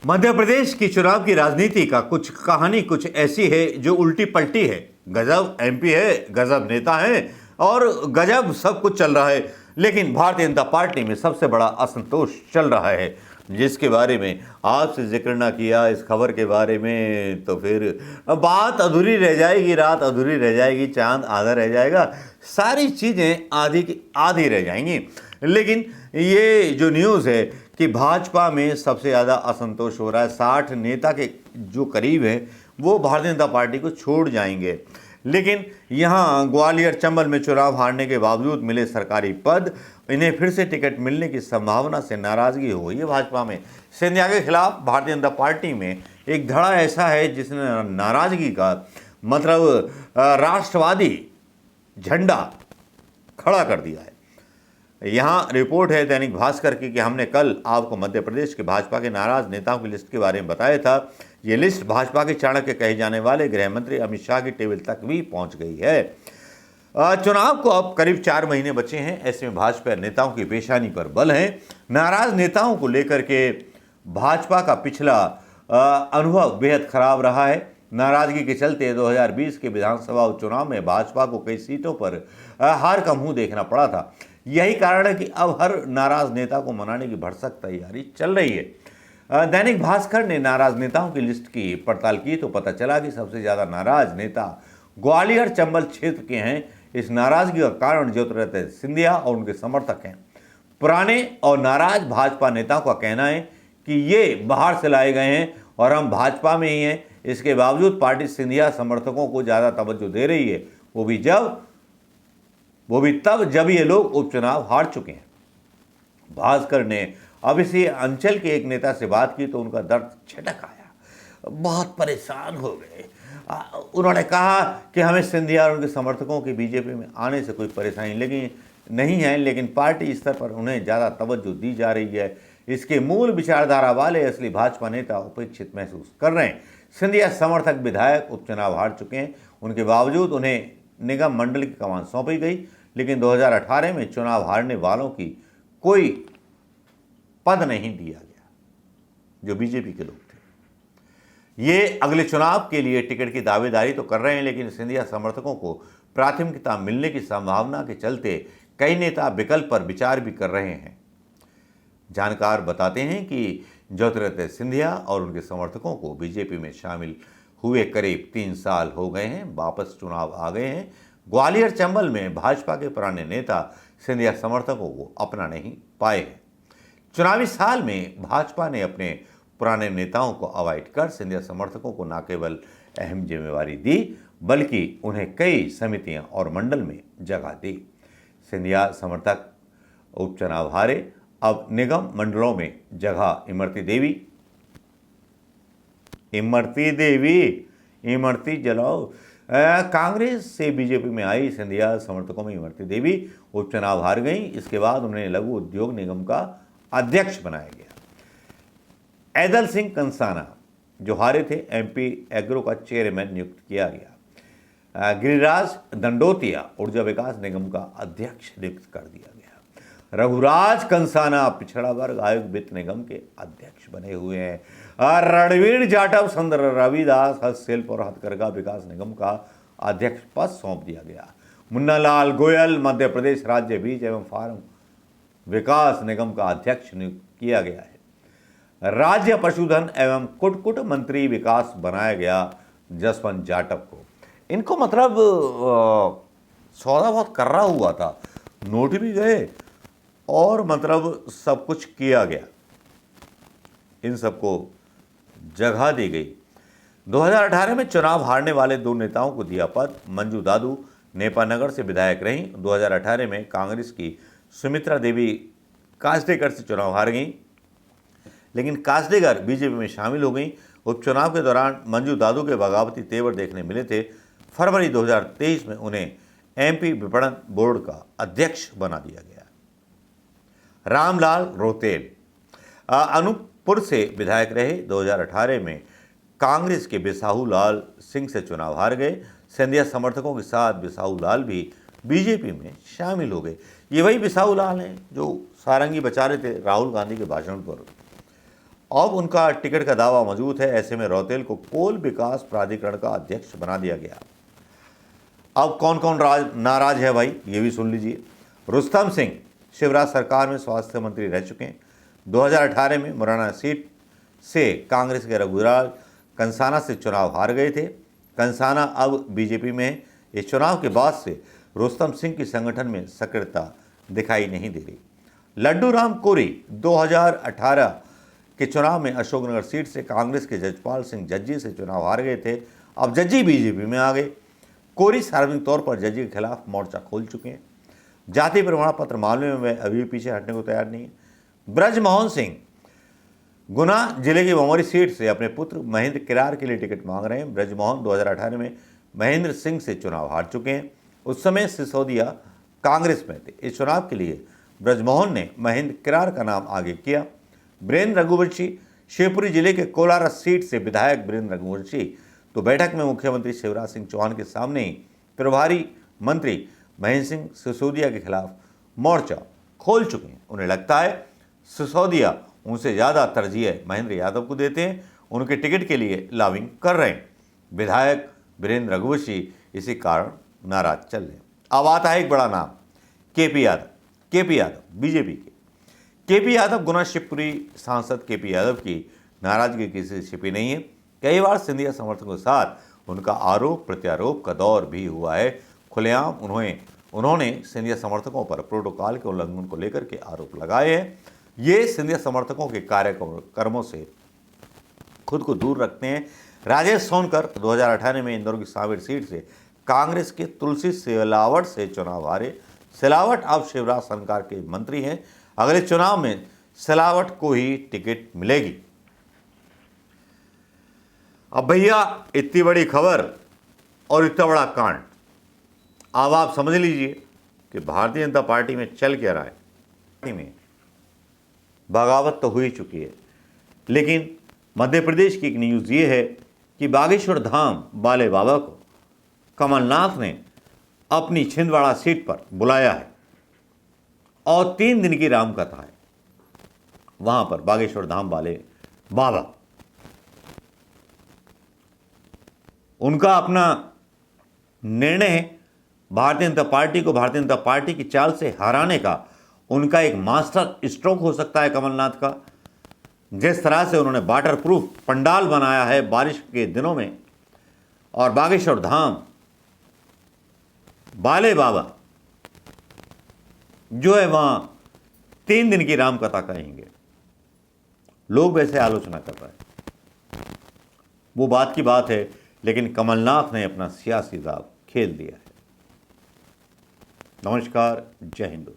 मध्य प्रदेश की चुनाव की राजनीति का कुछ कहानी कुछ ऐसी है जो उल्टी पलटी है। गजब एमपी है, गजब नेता है और गजब सब कुछ चल रहा है। लेकिन भारतीय जनता पार्टी में सबसे बड़ा असंतोष चल रहा है, जिसके बारे में आपसे जिक्र ना किया इस खबर के बारे में तो फिर बात अधूरी रह जाएगी, रात अधूरी रह जाएगी, चांद आधा रह जाएगा, सारी चीज़ें आधी की आधी रह जाएंगी। लेकिन ये जो न्यूज़ है कि भाजपा में सबसे ज़्यादा असंतोष हो रहा है, 60 नेता के जो करीब हैं वो भारतीय जनता पार्टी को छोड़ जाएंगे। लेकिन यहाँ ग्वालियर चंबल में चुनाव हारने के बावजूद मिले सरकारी पद, इन्हें फिर से टिकट मिलने की संभावना से नाराजगी हो गई है भाजपा में। सिंधिया के खिलाफ भारतीय जनता पार्टी में एक धड़ा ऐसा है जिसने नाराजगी का मतलब राष्ट्रवादी झंडा खड़ा कर दिया है। यहाँ रिपोर्ट है दैनिक भास्कर की कि हमने कल आपको मध्य प्रदेश के भाजपा के नाराज नेताओं की लिस्ट के बारे में बताया था। ये लिस्ट भाजपा के चाणक्य कहे जाने वाले गृह मंत्री अमित शाह की टेबल तक भी पहुंच गई है। चुनाव को अब करीब 4 महीने बचे हैं, ऐसे में भाजपा नेताओं की पेशानी पर बल है। नाराज नेताओं को लेकर के भाजपा का पिछला अनुभव बेहद खराब रहा है। नाराजगी के चलते 2020 के विधानसभा उपचुनाव में भाजपा को कई सीटों पर हार का मुंह देखना पड़ा था। यही कारण है कि अब हर नाराज नेता को मनाने की भरसक तैयारी चल रही है। दैनिक भास्कर ने नाराज नेताओं की लिस्ट की पड़ताल की तो पता चला कि सबसे ज्यादा नाराज नेता ग्वालियर चंबल क्षेत्र के हैं। इस नाराजगी का कारण ज्योतिरादित्य सिंधिया और उनके समर्थक हैं। पुराने और नाराज भाजपा नेताओं का कहना है कि ये बाहर से लाए गए हैं और हम भाजपा में ही हैं। इसके बावजूद पार्टी सिंधिया समर्थकों को ज्यादा तवज्जो दे रही है, वो भी तब जब ये लोग उपचुनाव हार चुके हैं। भास्कर ने अब इसी अंचल के एक नेता से बात की तो उनका दर्द छटक आया, बहुत परेशान हो गए। उन्होंने कहा कि हमें सिंधिया और उनके समर्थकों के बीजेपी में आने से कोई परेशानी लगी नहीं है, लेकिन पार्टी स्तर पर उन्हें ज़्यादा तवज्जो दी जा रही है। इसके मूल विचारधारा वाले असली भाजपा नेता उपेक्षित महसूस कर रहे हैं। सिंधिया समर्थक विधायक उपचुनाव हार चुके हैं, उनके बावजूद उन्हें निगम मंडल की कमान सौंपी गई, लेकिन 2018 में चुनाव हारने वालों की कोई पद नहीं दिया गया जो बीजेपी के लोग थे। ये अगले चुनाव के लिए टिकट की दावेदारी तो कर रहे हैं, लेकिन सिंधिया समर्थकों को प्राथमिकता मिलने की संभावना के चलते कई नेता विकल्प पर विचार भी कर रहे हैं। जानकार बताते हैं कि ज्योतिरादित्य सिंधिया और उनके समर्थकों को बीजेपी में शामिल हुए करीब 3 साल हो गए हैं, वापस चुनाव आ गए हैं। ग्वालियर चंबल में भाजपा के पुराने नेता सिंधिया समर्थकों को अपना नहीं पाए हैं। चुनावी साल में भाजपा ने अपने पुराने नेताओं को अवॉइड कर सिंधिया समर्थकों को न केवल अहम जिम्मेवारी दी, बल्कि उन्हें कई समितियां और मंडल में जगह दी। सिंधिया समर्थक उपचुनाव हारे, अब निगम मंडलों में जगह इमरती जलाओ। कांग्रेस से बीजेपी में आई सिंधिया समर्थकों में इमरती देवी उपचुनाव हार गई। इसके बाद उन्हें लघु उद्योग निगम का अध्यक्ष बनाया गया। ऐदल सिंह कंसाना जो हारे थे, एमपी एग्रो का चेयरमैन नियुक्त किया गया। गिरिराज दंडोतिया ऊर्जा विकास निगम का अध्यक्ष नियुक्त कर दिया गया। रघुराज कंसाना पिछड़ा वर्ग आयोग वित्त निगम के अध्यक्ष बने हुए हैं। रणवीर जाटव संत रविदास हस्तशिल्प और हथकरघा विकास निगम का अध्यक्ष पद सौंप दिया गया। मुन्नालाल गोयल मध्य प्रदेश राज्य बीज एवं फार्म विकास निगम का अध्यक्ष नियुक्त किया गया है। राज्य पशुधन एवं कुटकुट मंत्री विकास बनाया गया जसवंत जाटव को। इनको मतलब सौदा बहुत कर्रा हुआ था, नोट भी गए और मतलब सब कुछ किया गया, इन सबको जगह दी गई। 2018 में चुनाव हारने वाले 2 नेताओं को दिया पद। मंजू दादू नेपानगर से विधायक रहीं। 2018 में कांग्रेस की सुमित्रा देवी कासडेकर से चुनाव हार गईं, लेकिन कासडेकर बीजेपी में शामिल हो गईं। उपचुनाव के दौरान मंजू दादू के बगावती तेवर देखने मिले थे। फरवरी 2023 में उन्हें एमपी विपणन बोर्ड का अध्यक्ष बना दिया गया। रामलाल रोतेल अनूपपुर से विधायक रहे। 2018 में कांग्रेस के बिसाहू लाल सिंह से चुनाव हार गए। सिंधिया समर्थकों के साथ बिसाहू लाल भी बीजेपी में शामिल हो गए। ये वही बिसाहू लाल हैं जो सारंगी बचा रहे थे राहुल गांधी के भाषण पर। अब उनका टिकट का दावा मौजूद है। ऐसे में रौतेल को कोल विकास प्राधिकरण का अध्यक्ष बना दिया गया। अब कौन कौन नाराज है भाई, ये भी सुन लीजिए। रुस्तम सिंह शिवराज सरकार में स्वास्थ्य मंत्री रह चुके हैं। 2018 में मुरैना सीट से कांग्रेस के रघुराज कंसाना से चुनाव हार गए थे। कंसाना अब बीजेपी में है। इस चुनाव के बाद से रुस्तम सिंह की संगठन में सक्रियता दिखाई नहीं दे रही। लड्डू राम कोरी 2018 के चुनाव में अशोकनगर सीट से कांग्रेस के जजपाल सिंह जज्जी से चुनाव हार गए थे। अब जज्जी बीजेपी में आ गए। कोरी सार्वजनिक तौर पर जज्जी के खिलाफ मोर्चा खोल चुके हैं। जाति प्रमाण पत्र मामले में वे अभी पीछे हटने को तैयार नहीं है। ब्रजमोहन सिंह गुना जिले की बमौरी सीट से अपने पुत्र महेंद्र किरार के लिए टिकट मांग रहे हैं। ब्रजमोहन 2018 में महेंद्र सिंह से चुनाव हार चुके हैं। उस समय सिसोदिया कांग्रेस में थे। इस चुनाव के लिए ब्रजमोहन ने महेंद्र किरार का नाम आगे किया। बीरेंद्र रघुवंशी शिवपुरी जिले के कोलारा सीट से विधायक बीरेंद्र रघुवंशी तो बैठक में मुख्यमंत्री शिवराज सिंह चौहान के सामने ही प्रभारी मंत्री महेंद्र सिंह सिसोदिया के खिलाफ मोर्चा खोल चुके हैं। उन्हें लगता है सिसोदिया उनसे ज़्यादा तरजीह महेंद्र यादव को देते हैं, उनके टिकट के लिए लॉबिंग कर रहे हैं। विधायक बीरेंद्र रघुवंशी इसी कारण नाराज चल रहे हैं। अब आता है एक बड़ा नाम, KP Yadav. KP Yadav BJP के केपी यादव गुना शिवपुरी सांसद केपी यादव की नाराजगी किसी से छिपी नहीं है। कई बार सिंधिया समर्थकों के साथ उनका आरोप प्रत्यारोप का दौर भी हुआ है। खुलेआम उन्होंने सिंधिया समर्थकों पर प्रोटोकॉल के उल्लंघन को लेकर के आरोप लगाए हैं। ये सिंधिया समर्थकों के कार्यक्रमों से खुद को दूर रखते हैं। राजेश सोनकर 2018 में इंदौर की सांवेर सीट से कांग्रेस के तुलसी सिलावट से चुनाव हारे। सिलावट अब शिवराज सरकार के मंत्री हैं। अगले चुनाव में सिलावट को ही टिकट मिलेगी। अब भैया इतनी बड़ी खबर और इतना बड़ा कांड, अब आप समझ लीजिए कि भारतीय जनता पार्टी में चल क्या रहा है। पार्टी में बगावत तो हो ही चुकी है, लेकिन मध्य प्रदेश की एक न्यूज़ ये है कि बागेश्वर धाम बाले बाबा को कमलनाथ ने अपनी छिंदवाड़ा सीट पर बुलाया है और 3 दिन की रामकथा है वहां पर बागेश्वर धाम वाले बाबा। उनका अपना निर्णय है भारतीय जनता पार्टी को भारतीय जनता पार्टी की चाल से हराने का। उनका एक मास्टर स्ट्रोक हो सकता है कमलनाथ का। जिस तरह से उन्होंने वाटर प्रूफ पंडाल बनाया है बारिश के दिनों में, और बागेश्वर धाम बाले बाबा जो है वहां 3 दिन की रामकथा कहेंगे। लोग वैसे आलोचना कर रहे हैं, वो बात की बात है, लेकिन कमलनाथ ने अपना सियासी दांव खेल दिया है। नमस्कार, जय हिंद।